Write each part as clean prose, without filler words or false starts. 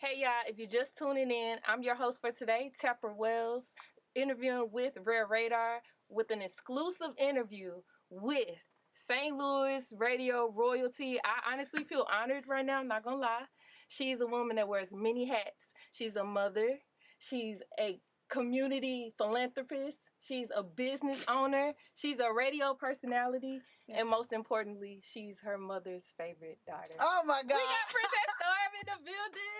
Hey y'all, if you're just tuning in, I'm your host for today, Tepra Wells, interviewing with Rare Radar with an exclusive interview with St. Louis radio royalty. I honestly feel honored right now, I'm not gonna lie. She's a woman that wears many hats. She's a mother, she's a community philanthropist, she's a business owner, she's a radio personality, and most importantly, she's her mother's favorite daughter. Oh my God. We got Princess Stormm in the building.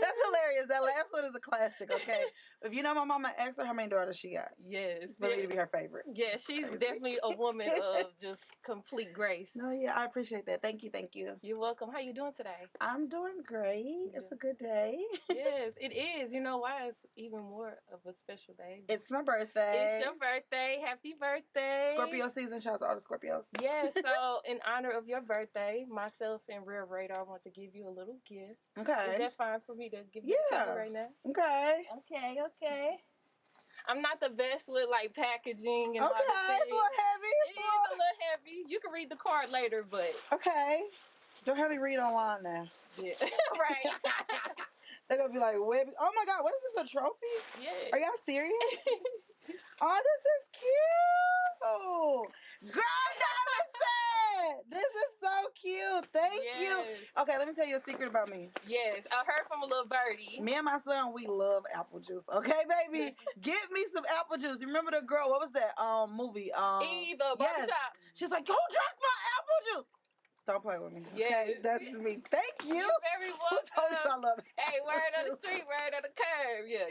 That's hilarious. That last one is a classic, okay? If you know my mama asked her how many daughters she got. Yes. For me to be her favorite. Yeah, she's definitely a woman of just complete grace. No, yeah, I appreciate that. Thank you. You're welcome. How you doing today? I'm doing great. It's a good day. Yes, it is. You know why it's even more of a special day? It's my birthday. It's your birthday. Happy birthday. Scorpio season. Shout out to all the Scorpios. Yes, so in honor of your birthday, myself and Rare Radar want to give you a little gift. Okay. Is that fine for me to give you a gift right now? Okay. Okay. I'm not the best with like packaging and all the things. It's a little heavy. It is a little heavy. You can read the card later, but okay. Don't have me read online now. Yeah. Right. They're gonna be like, Webby. Oh my God, what is this, a trophy? Yeah. Are y'all serious? Oh, this is cute. Girl, listen. This is so cute. Thank you. Okay, let me tell you a secret about me. Yes, I heard from a little birdie. Me and my son, we love apple juice. Okay, baby? Get me some apple juice. You remember the girl, what was that movie? Eve, Barbershop. She's like, who drank my apple juice? Don't play with me. Okay, that's me. Thank you. You're very welcome. Who told you I love it? Hey, word on the street, word on the curb. Yeah.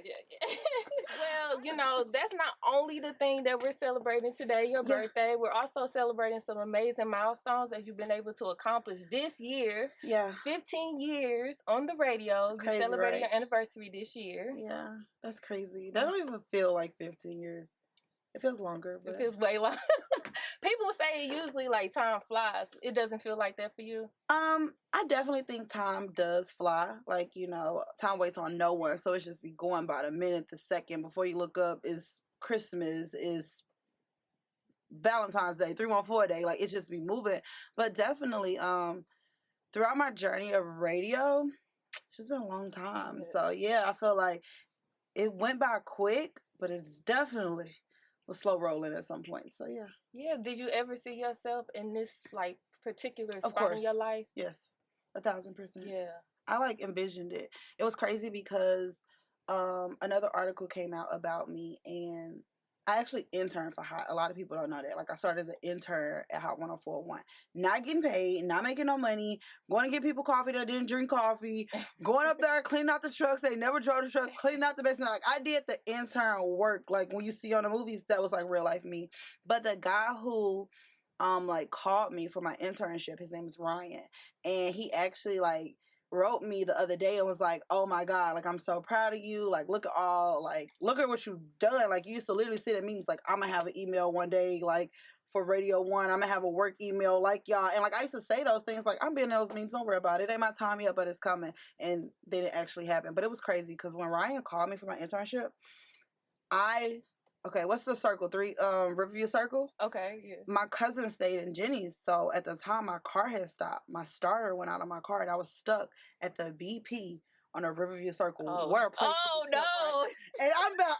Well, you know, that's not only the thing that we're celebrating today, your birthday. We're also celebrating some amazing milestones that you've been able to accomplish this year. Yeah. 15 years on the radio. Crazy, you celebrated your anniversary this year. Yeah, that's crazy. That don't even feel like 15 years. It feels longer. But... It feels way longer. People say usually like time flies. It doesn't feel like that for you? I definitely think time does fly. Like, you know, time waits on no one. So it's just be going by the minute, the second. Before you look up, is Christmas, is Valentine's Day, 314 day. Like, it just be moving. But definitely, throughout my journey of radio, it's just been a long time. Yeah. So, yeah, I feel like it went by quick, but it's definitely was slow rolling at some point. So yeah. Yeah. Did you ever see yourself in this like particular spot in your life? Yes. 1,000%. Yeah. I like envisioned it. It was crazy because another article came out about me, and I actually interned for Hot. A lot of people don't know that. Like, I started as an intern at Hot 104.1. Not getting paid, not making no money, going to get people coffee that didn't drink coffee, going up there, cleaning out the trucks. They never drove the trucks, cleaning out the basement. Like, I did the intern work. Like, when you see on the movies, that was like real life me. But the guy who like called me for my internship, his name is Ryan. And he actually like wrote me the other day and was like, oh my God, like, I'm so proud of you. Like, look at what you've done. Like, you used to literally sit at meetings like, I'm gonna have an email one day, like, for Radio 1, I'm gonna have a work email like y'all. And like, I used to say those things like, I'm being in those meetings, don't worry about it. It ain't my time yet, but it's coming. And they didn't actually happen. But it was crazy because when Ryan called me for my internship, okay, what's the circle? Riverview Circle? Okay, yeah. My cousin stayed in Jenny's, so at the time my car had stopped. My starter went out of my car, and I was stuck at the BP on a Riverview Circle. Oh no! And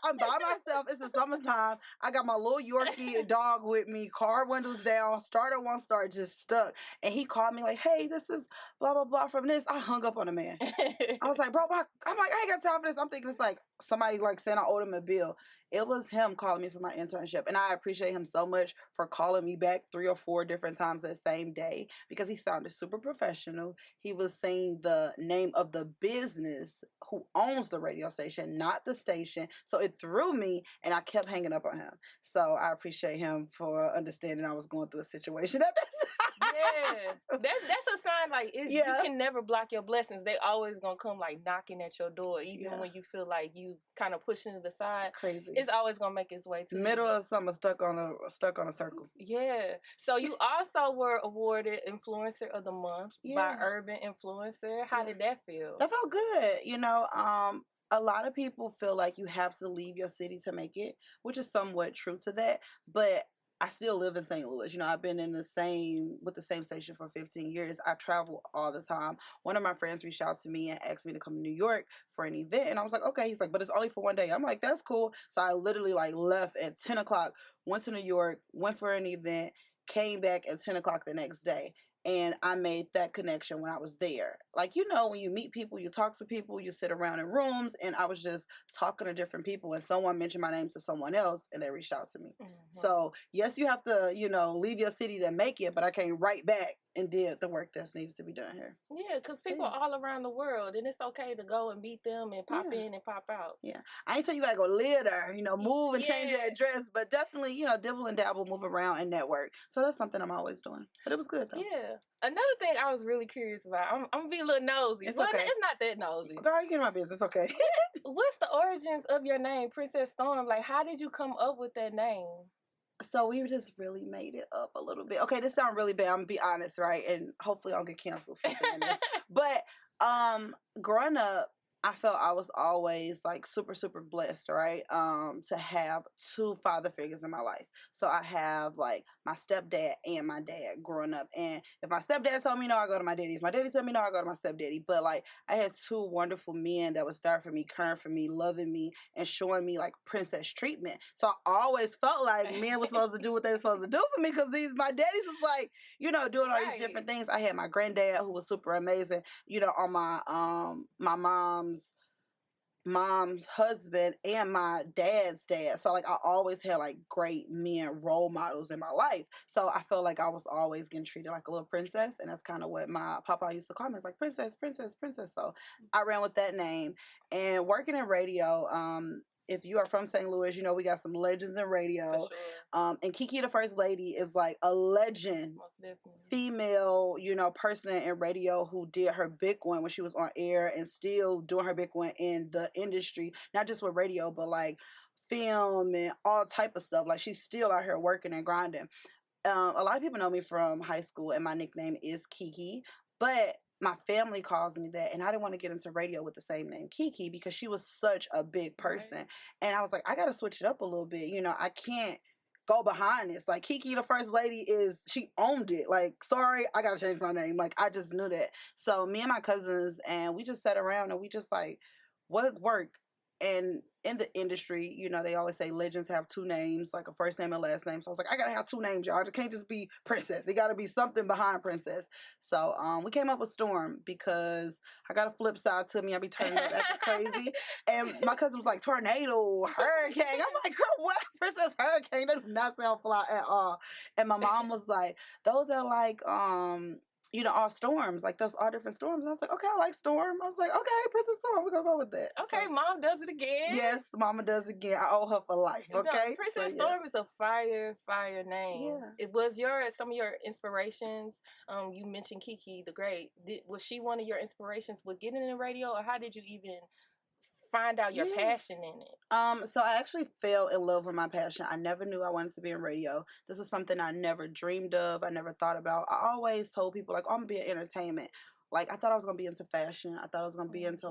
I'm by myself. It's the summertime. I got my little Yorkie dog with me. Car windows down. Starter won't start. Just stuck. And he called me like, "Hey, this is blah blah blah from this." I hung up on the man. I was like, "Bro, I'm like, I ain't got time for this." I'm thinking it's like somebody like saying I owed him a bill. It was him calling me for my internship. And I appreciate him so much for calling me back 3 or 4 different times that same day because he sounded super professional. He was saying the name of the business who owns the radio station, not the station. So it threw me, and I kept hanging up on him. So I appreciate him for understanding I was going through a situation at that time. Yeah, that's a sign. Like, you can never block your blessings. They always gonna come like knocking at your door, even when you feel like you kind of pushing it aside. Crazy. It's always gonna make its way to middle of summer, stuck on a circle. Yeah. So you also were awarded Influencer of the Month by Urban Influencer. How did that feel? That felt good. You know, a lot of people feel like you have to leave your city to make it, which is somewhat true to that. But I still live in St. Louis. I've been with the same station for 15 years. I travel all the time. One of my friends reached out to me and asked me to come to New York for an event. And I was like, okay. He's like, but it's only for one day. I'm like, that's cool. So I literally left at 10 o'clock, went to New York, went for an event, came back at 10 o'clock the next day. And I made that connection when I was there. When you meet people, you talk to people, you sit around in rooms, and I was just talking to different people, and someone mentioned my name to someone else, and they reached out to me. Mm-hmm. So, yes, you have to, leave your city to make it, but I came right back and did the work that needs to be done here. Yeah, because people are all around the world, and it's okay to go and meet them and pop in and pop out. Yeah. I ain't saying you got to go live there, move and change your address, but definitely, dibble and dabble, move around and network. So that's something I'm always doing. But it was good, though. Yeah. Another thing I was really curious about, I'm going to be a little nosy. It's okay. It's not that nosy. Girl, you get in my business. Okay. What's the origins of your name, Princess Stormm? How did you come up with that name? So we just really made it up a little bit. Okay, this sounds really bad. I'm going to be honest, right? And hopefully I'll get canceled for saying this. But growing up, I felt I was always super, super blessed, right? To have two father figures in my life. So I have my stepdad and my dad growing up. And if my stepdad told me no, I go to my daddy. If my daddy told me no, I go to my stepdaddy. But I had two wonderful men that was there for me, caring for me, loving me, and showing me princess treatment. So I always felt like men were supposed to do what they were supposed to do for me, because my daddies was doing all these different things. I had my granddad who was super amazing, on my mom's husband and my dad's dad. So I always had great men role models in my life. So I felt like I was always getting treated like a little princess, and that's kind of what my papa used to call me. It's princess, princess, princess. So I ran with that name. And working in radio, if you are from St. Louis, we got some legends in radio. For sure. And Kiki the First Lady is a legend, female, person in radio who did her big one when she was on air, and still doing her big one in the industry, not just with radio, but film and all type of stuff. She's still out here working and grinding. A lot of people know me from high school, and my nickname is Kiki, but my family calls me that, and I didn't want to get into radio with the same name, Kiki, because she was such a big person. Right. And I was like, I got to switch it up a little bit. I can't go behind this. Kiki, the First Lady, she owned it. Sorry, I got to change my name. I just knew that. So me and my cousins, and we just sat around, and we just what work? And in the industry, they always say legends have two names, a first name and last name. So I was like, I gotta have two names, y'all. It can't just be Princess. It gotta be something behind Princess. So we came up with Storm because I got a flip side to me. I be turning up acting crazy. And my cousin was like, tornado, hurricane. I'm like, girl, what? Princess Hurricane? That do not sound fly at all. And my mom was like, those are all storms, those all different storms. And I was like, okay, I like Storm. I was like, okay, Princess Storm, we're gonna go with that. Okay, so, Mom does it again. Yes, Mama does it again. I owe her for life. Okay, Princess Storm is a fire name. Yeah. It was some of your inspirations. You mentioned Kiki the Great. Was she one of your inspirations with getting in the radio, or how did you even find out your passion in it? So I actually fell in love with my passion. I never knew I wanted to be in radio. This is something I never dreamed of. I never thought about. I always told people oh, I'm gonna be in entertainment. I thought I was gonna be into fashion. I thought I was gonna be into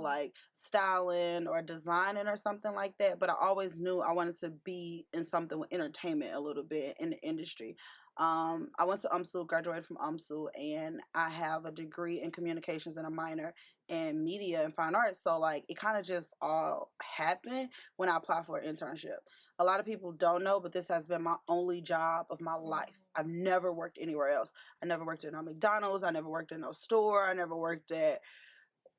styling or designing or something like that. But I always knew I wanted to be in something with entertainment a little bit in the industry. I went to UMSU, graduated from UMSU, and I have a degree in communications and a minor in media and fine arts. So it kind of just all happened when I applied for an internship. A lot of people don't know, but this has been my only job of my life. I've never worked anywhere else. I never worked at no McDonald's. I never worked in no store. I never worked at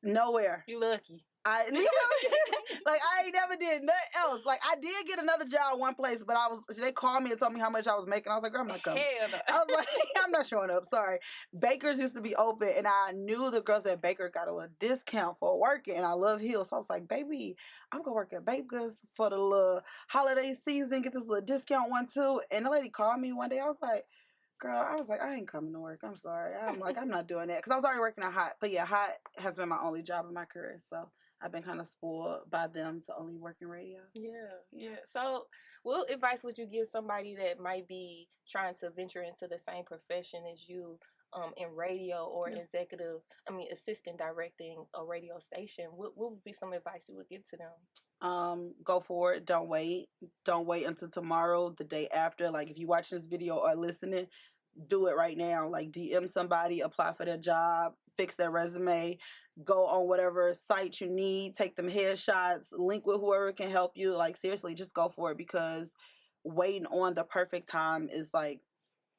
nowhere. You lucky. I ain't never did nothing else. I did get another job one place, but they called me and told me how much I was making. I was like, girl, I'm not coming. Hell no. I was like, I'm not showing up. Sorry. Baker's used to be open, and I knew the girls at Baker got a little discount for working, and I love heels. So I was like, baby, I'm going to work at Baker's for the little holiday season, get this little discount one too. And the lady called me one day. I was like, girl, I ain't coming to work. I'm sorry. I'm not doing that. Because I was already working at Hot. But yeah, Hot has been my only job in my career. So I've been kind of spoiled by them to only work in radio. Yeah. So what advice would you give somebody that might be trying to venture into the same profession as you in radio or assistant directing a radio station? What would be some advice you would give to them? Go for it. Don't wait. Don't wait until tomorrow, the day after. Like, if you watch this video or listening, do it right now. Like, DM somebody, apply for their job, fix their resume, go on whatever site you need, take them headshots, link with whoever can help you. Like, seriously, just go for it, because waiting on the perfect time is like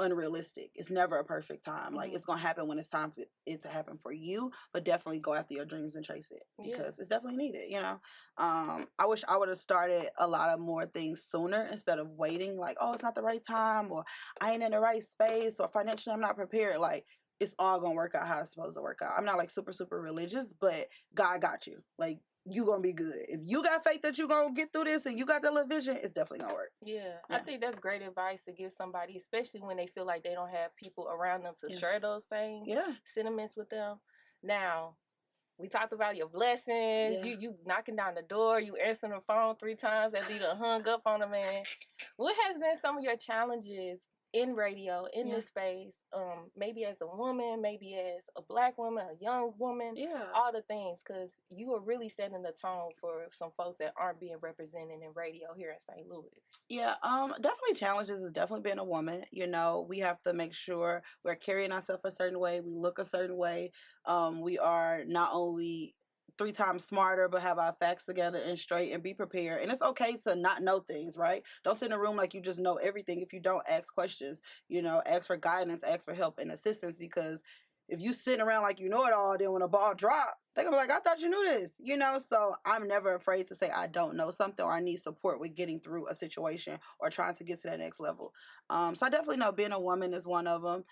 unrealistic. It's never a perfect time. Like, it's gonna happen when it's time for it to happen for you, but definitely go after your dreams and chase it, because it's definitely needed, you know. I wish I would have started a lot of more things sooner instead of waiting, like, oh, it's not the right time, or I ain't in the right space, or financially I'm not prepared. Like, it's all gonna work out how it's supposed to work out. I'm not like super religious, but God got you. Like, you gonna be good. If you got faith that you gonna get through this and you got that little vision, it's definitely gonna work. Yeah, I think that's great advice to give somebody, especially when they feel like they don't have people around them to share those same sentiments with them. Now, we talked about your blessings. You knocking down the door. You answering the phone 3 times after you done hung up on a man. What has been some of your challenges in radio, in this space? Maybe as a woman, maybe as a Black woman, a young woman. All the things, because you are really setting the tone for some folks that aren't being represented in radio here in St. Louis. Definitely challenges is definitely being a woman. You know, we have to make sure we're carrying ourselves a certain way, we look a certain way. We are not only 3 times smarter, but have our facts together and straight and be prepared. And it's okay to not know things, right? Don't sit in a room like you just know everything. If you don't, ask questions, you know, ask for guidance, ask for help and assistance, because if you sitting around like you know it all, then when a ball drop, they're gonna be like, I thought you knew this, you know? So I'm never afraid to say I don't know something, or I need support with getting through a situation or trying to get to that next level. So I definitely know being a woman is one of them.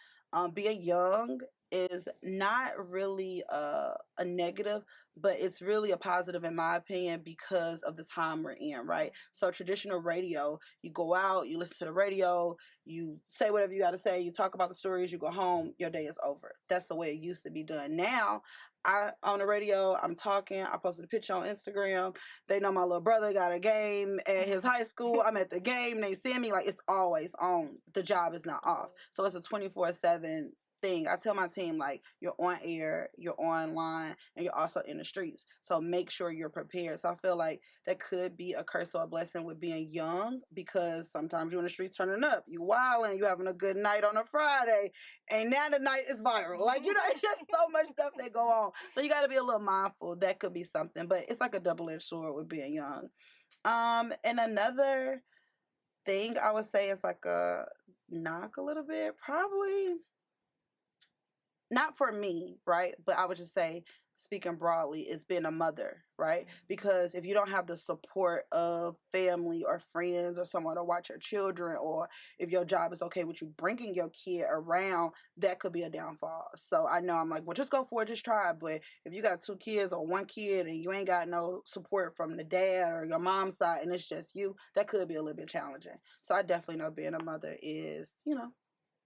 Being young is not really a negative, but it's really a positive in my opinion, because of the time we're in, right? So traditional radio, you go out, you listen to the radio, you say whatever you got to say, you talk about the stories, you go home, your day is over. That's the way it used to be done. Now, I on the radio, I'm talking, I posted a picture on Instagram. They know my little brother got a game at his high school. I'm at the game, they see me, like, it's always on. The job is not off. So it's a 24/7 thing. I tell my team, like, you're on air, you're online, and you're also in the streets. So make sure you're prepared. So I feel like that could be a curse or a blessing with being young, because sometimes you're in the streets turning up, you wilding, you having a good night on a Friday, and now the night is viral. Like, you know, it's just so much stuff that go on. So you got to be a little mindful. That could be something, but it's like a double-edged sword with being young. And another thing I would say is like a knock a little bit, probably not for me, right? But I would just say, speaking broadly, is being a mother, right? Because if you don't have the support of family or friends or someone to watch your children, or if your job is okay with you bringing your kid around, that could be a downfall. So I know I'm like, well, just go for it, just try it. But if you got 2 kids or 1 kid and you ain't got no support from the dad or your mom's side and it's just you, that could be a little bit challenging. So I definitely know being a mother is, you know,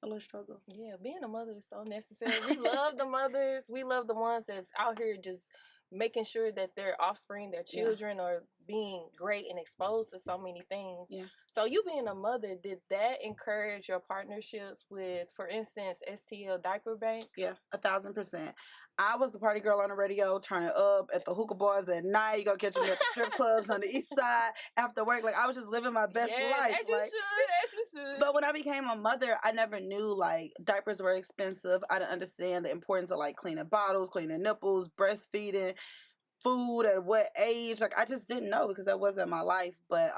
a little struggle. Yeah, being a mother is so necessary. We love the mothers. We love the ones that's out here just making sure that their offspring, their children are being great and exposed to so many things. So you being a mother, did that encourage your partnerships with, for instance, STL Diaper Bank? Yeah, 1,000%. I was the party girl on the radio, turning up at the hookah bars at night. You go catch me at the strip clubs on the east side after work. Like, I was just living my best life. As you should. But when I became a mother, I never knew, like, diapers were expensive. I didn't understand the importance of, like, cleaning bottles, cleaning nipples, breastfeeding, food at what age. Like, I just didn't know, because that wasn't my life. But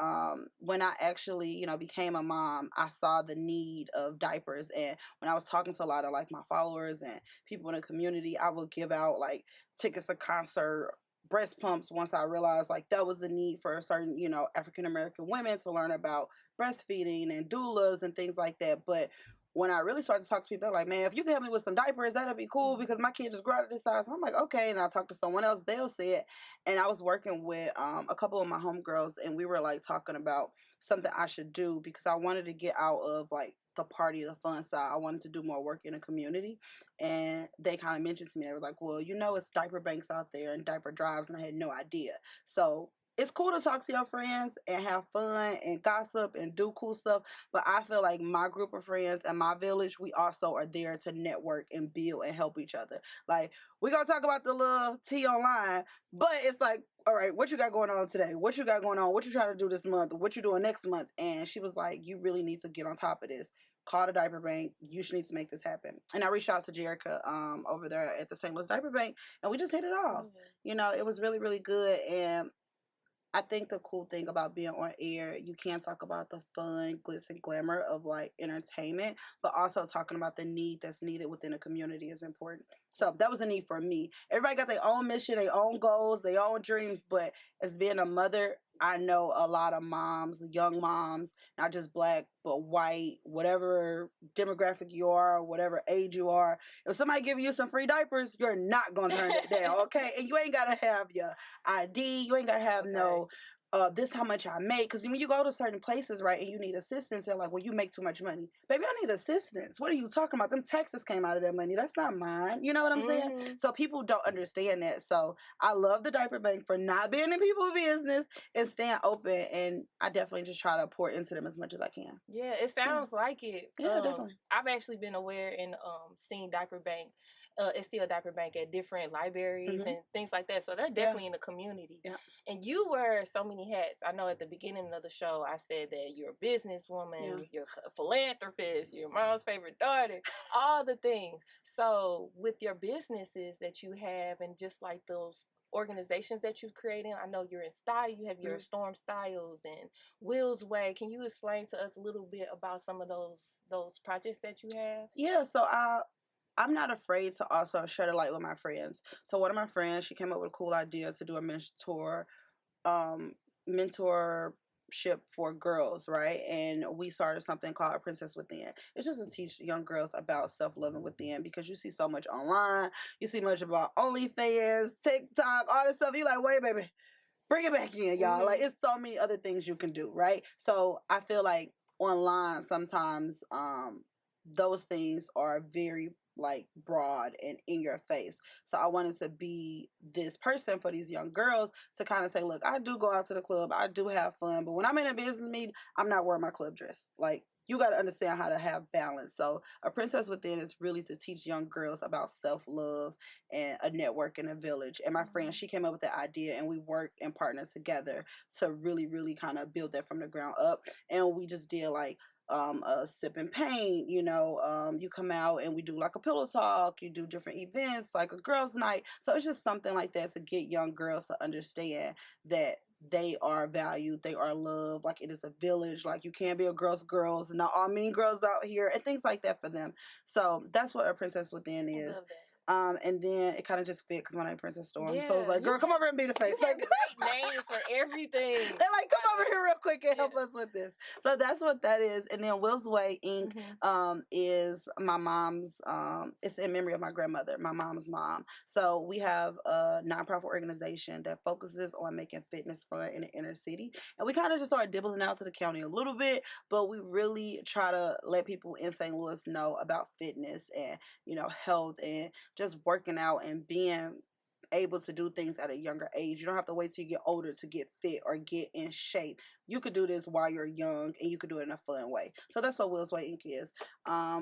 when I actually, you know, became a mom, I saw the need of diapers. And when I was talking to a lot of, like, my followers and people in the community, I would give out, like, tickets to concert, breast pumps, once I realized, like, that was the need for certain, you know, African American women to learn about breastfeeding and doulas and things like that. But when I really started to talk to people, they're like, man, if you can help me with some diapers, that'd be cool, because my kid just grew out of this size. And I'm like, okay. And I talked to someone else, they'll say it. And I was working with a couple of my homegirls, and we were, like, talking about something I should do, because I wanted to get out of, like, the party, the fun side. I wanted to do more work in the community. And they kind of mentioned to me, they were like, well, you know, it's diaper banks out there and diaper drives. And I had no idea. So it's cool to talk to your friends and have fun and gossip and do cool stuff. But I feel like my group of friends and my village, we also are there to network and build and help each other. Like, we're going to talk about the little tea online, but it's like, all right, what you got going on today? What you got going on? What you trying to do this month? What you doing next month? And she was like, you really need to get on top of this. Call the diaper bank. You should need to make this happen. And I reached out to Jerica over there at the St. Louis Diaper Bank, and we just hit it off. You know, it was really, really good. And I think the cool thing about being on air, you can talk about the fun, glitz, and glamour of like entertainment, but also talking about the need that's needed within a community is important. So that was a need for me. Everybody got their own mission, their own goals, their own dreams, but as being a mother, I know a lot of moms, young moms, not just black, but white, whatever demographic you are, whatever age you are. If somebody give you some free diapers, you're not going to turn it down, okay? And you ain't got to have your ID. You ain't got to have no, this how much I make. Because when you go to certain places, right, and you need assistance, they're like, well, you make too much money. Baby, I need assistance. What are you talking about? Them taxes came out of that money. That's not mine. You know what I'm saying? So people don't understand that. So I love the diaper bank for not being in people's business and staying open. And I definitely just try to pour into them as much as I can. Yeah, it sounds like it. Yeah, definitely. I've actually been aware and seen diaper bank. It's still a diaper bank at different libraries and things like that. So they're definitely in the community. Yeah. And you wear so many hats. I know at the beginning of the show, I said that you're a businesswoman, you're a philanthropist, you're mom's favorite daughter, all the things. So with your businesses that you have and just like those organizations that you're creating, I know you're in style. You have your Storm Styles and Will's Way. Can you explain to us a little bit about some of those projects that you have? Yeah, so I'm not afraid to also share the light with my friends. So one of my friends, she came up with a cool idea to do a mentorship for girls, right? And we started something called Princess Within. It's just to teach young girls about self-loving within, because you see so much online. You see much about OnlyFans, TikTok, all this stuff. You like, wait, baby, bring it back in, y'all. Like, it's so many other things you can do, right? So I feel like online sometimes those things are very like broad and in your face. So I wanted to be this person for these young girls to kind of say, look, I do go out to the club, I do have fun, but when I'm in a business meeting, I'm not wearing my club dress. Like, you got to understand how to have balance. So a Princess Within is really to teach young girls about self-love and a network and a village. And my friend, she came up with that idea, and we worked and partnered together to really, really kind of build that from the ground up. And we just did like a sip and paint, you come out and we do like a pillow talk, you do different events like a girls' night. So it's just something like that to get young girls to understand that they are valued, they are loved, like it is a village, like you can't be a girls, not all mean girls out here, and things like that for them. So that's what a Princess Within is. I love that. And then it kind of just fit because my name is Princess Storm. Yeah, so I was like, girl, come over and be the face. You have great names for everything. They're like, come over here real quick and help us with this. So that's what that is. And then Will's Way Inc. Is my mom's, it's in memory of my grandmother, my mom's mom. So we have a nonprofit organization that focuses on making fitness fun in the inner city. And we kind of just started dibbling out to the county a little bit, but we really try to let people in St. Louis know about fitness and, health and just working out and being able to do things at a younger age. You don't have to wait till you get older to get fit or get in shape. You could do this while you're young, and you could do it in a fun way. So that's what Will's Way Inc. is.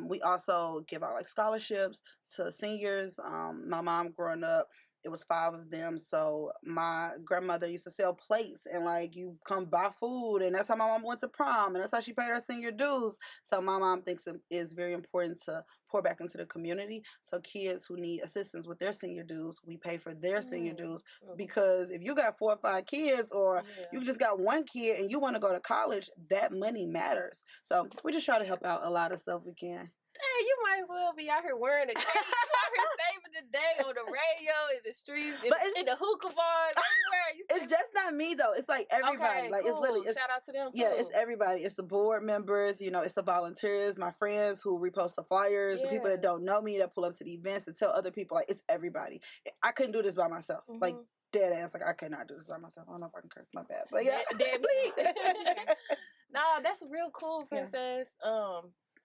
We also give out like scholarships to seniors. My mom growing up, it was 5 of them. So my grandmother used to sell plates, and like you come buy food, and that's how my mom went to prom, and that's how she paid her senior dues. So my mom thinks it is very important to pour back into the community. So kids who need assistance with their senior dues, we pay for their senior dues, because if you got 4 or 5 kids, or you just got 1 kid and you want to go to college, that money matters. So we just try to help out a lot of stuff we can. Hey, you might as well be out here wearing a cape. You out here saving the day on the radio, in the streets, in the hookah bars, everywhere. It's just not me though. It's like everybody. Okay, like cool. It's literally shout out to them too. Yeah, it's everybody. It's the board members. It's the volunteers, my friends who repost the flyers, the people that don't know me that pull up to the events and tell other people. Like, it's everybody. I couldn't do this by myself. Like, dead ass. Like, I could not do this by myself. I don't know if I can curse. My bad. But yeah, please. No, that's real cool, Princess.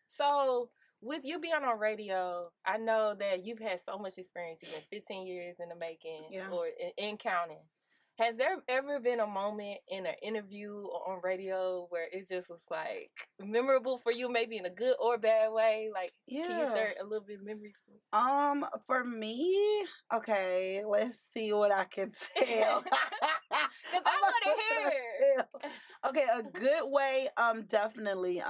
So with you being on radio, I know that you've had so much experience. You've been 15 years in the making, or in counting. Has there ever been a moment in an interview or on radio where it just was like memorable for you, maybe in a good or bad way? Like, can you share a little bit of memories? For me, okay, let's see what I can tell. Cause I want to hear. Okay, a good way, definitely.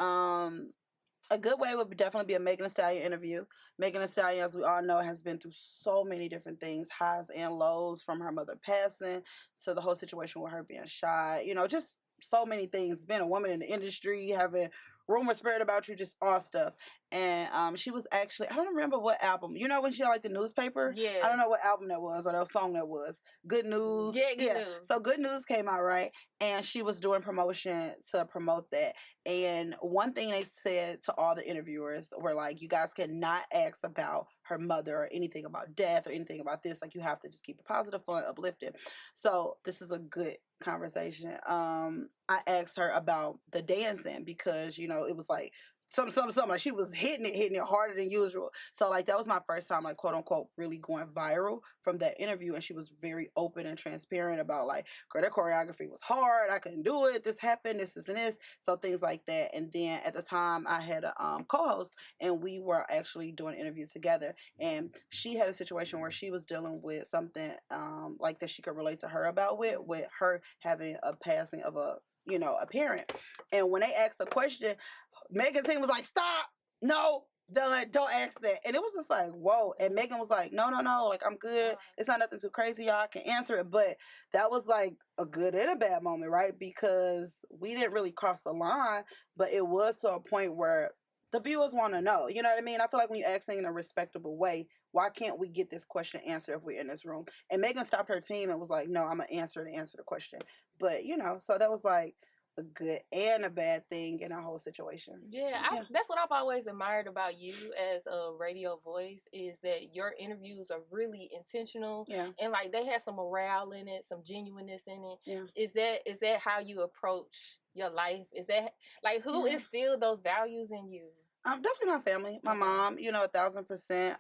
A good way would definitely be a Megan Thee Stallion interview. Megan Thee Stallion, as we all know, has been through so many different things, highs and lows, from her mother passing to the whole situation with her being shot. You know, just so many things. Being a woman in the industry, having rumors spread about you, just all stuff. And she was actually, I don't remember what album. You know when she had like the newspaper? Yeah. I don't know what album that was or that song that was. Good News. Yeah, Good News. So Good News came out, right? And she was doing promotion to promote that. And one thing they said to all the interviewers were like, you guys cannot ask about her mother or anything about death or anything about this. Like, you have to just keep it positive, fun, uplifting. So this is a good conversation. I asked her about the dancing because, you know, it was like something. Like she was hitting it harder than usual. So like that was my first time, like, quote unquote, really going viral from that interview. And she was very open and transparent about like, girl, that choreography was hard. I couldn't do it. This happened. This and this. So things like that. And then at the time I had a co-host and we were actually doing interviews together. And she had a situation where she was dealing with something like that she could relate to her about with her having a passing of a parent. And when they asked the question, Megan's team was like, stop, no, done, don't ask that. And it was just like, whoa. And Megan was like, no, like, I'm good. It's not nothing too crazy, y'all. I can answer it. But that was like a good and a bad moment, right? Because we didn't really cross the line, but it was to a point where the viewers want to know. You know what I mean? I feel like when you ask things in a respectable way, why can't we get this question answered if we're in this room? And Megan stopped her team and was like, no, I'm going to answer the question. But, so that was like a good and a bad thing in our whole situation. Yeah, that's what I've always admired about you as a radio voice, is that your interviews are really intentional. Yeah. And like they have some morale in it, some genuineness in it. Yeah. Is that how you approach your life? Is that like who instilled those values in you? Definitely my family, my mom, 1,000%.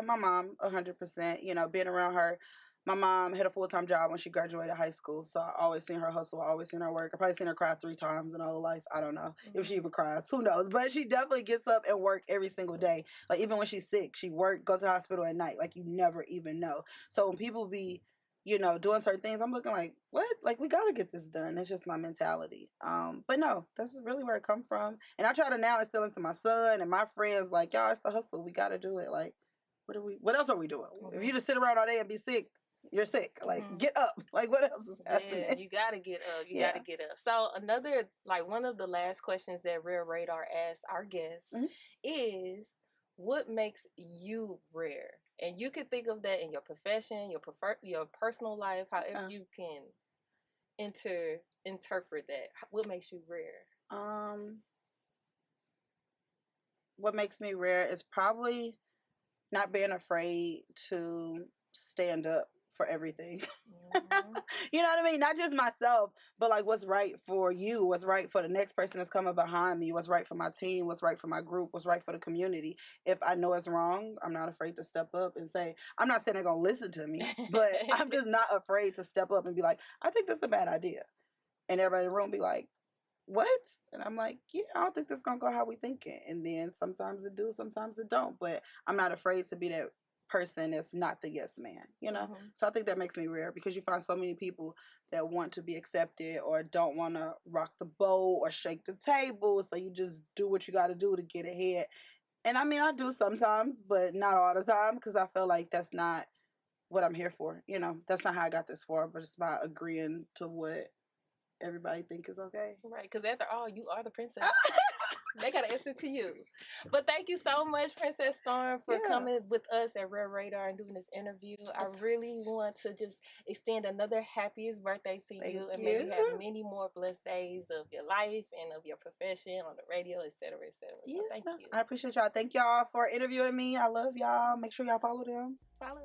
My mom, 100%. Being around her. My mom had a full-time job when she graduated high school, so I always seen her hustle. I always seen her work. I probably seen her cry 3 times in her whole life. I don't know if she even cries. Who knows? But she definitely gets up and work every single day. Like, even when she's sick, she goes to the hospital at night. Like, you never even know. So when people be, doing certain things, I'm looking like, what? Like, we got to get this done. That's just my mentality. But no, that's really where it come from. And I try to now instill into my son and my friends, like, y'all, it's the hustle. We got to do it. Like, what else are we doing? If you just sit around all day and be sick, you're sick. Like, get up. Like, what else is happening? Yeah, you gotta get up. You gotta get up. So another, like, one of the last questions that Rare Radar asks our guests is, what makes you rare? And you can think of that in your profession, your personal life, however you can interpret that. What makes you rare? What makes me rare is probably not being afraid to stand up for everything. You know what I mean? Not just myself, but like what's right for you, what's right for the next person that's coming behind me, what's right for my team, what's right for my group, what's right for the community. If I know it's wrong, I'm not afraid to step up and say, I'm not saying they're going to listen to me, but I'm just not afraid to step up and be like, I think this is a bad idea. And everybody in the room be like, what? And I'm like, yeah, I don't think this is going to go how we thinking. And then sometimes it do, sometimes it don't. But I'm not afraid to be that person that's not the yes man, So I think that makes me rare, because you find so many people that want to be accepted or don't want to rock the boat or shake the table, so you just do what you got to do to get ahead. And I mean, I do sometimes, but not all the time, because I feel like that's not what I'm here for. That's not how I got this for, but it's about agreeing to what everybody think is okay. Right, because after all, you are the princess. They got to answer to you. But thank you so much, Princess Stormm, for coming with us at Rare Radar and doing this interview. I really want to just extend another happiest birthday to you, and maybe have many more blessed days of your life and of your profession on the radio, et cetera, et cetera. So thank you. I appreciate y'all. Thank y'all for interviewing me. I love y'all. Make sure y'all follow them. Follow.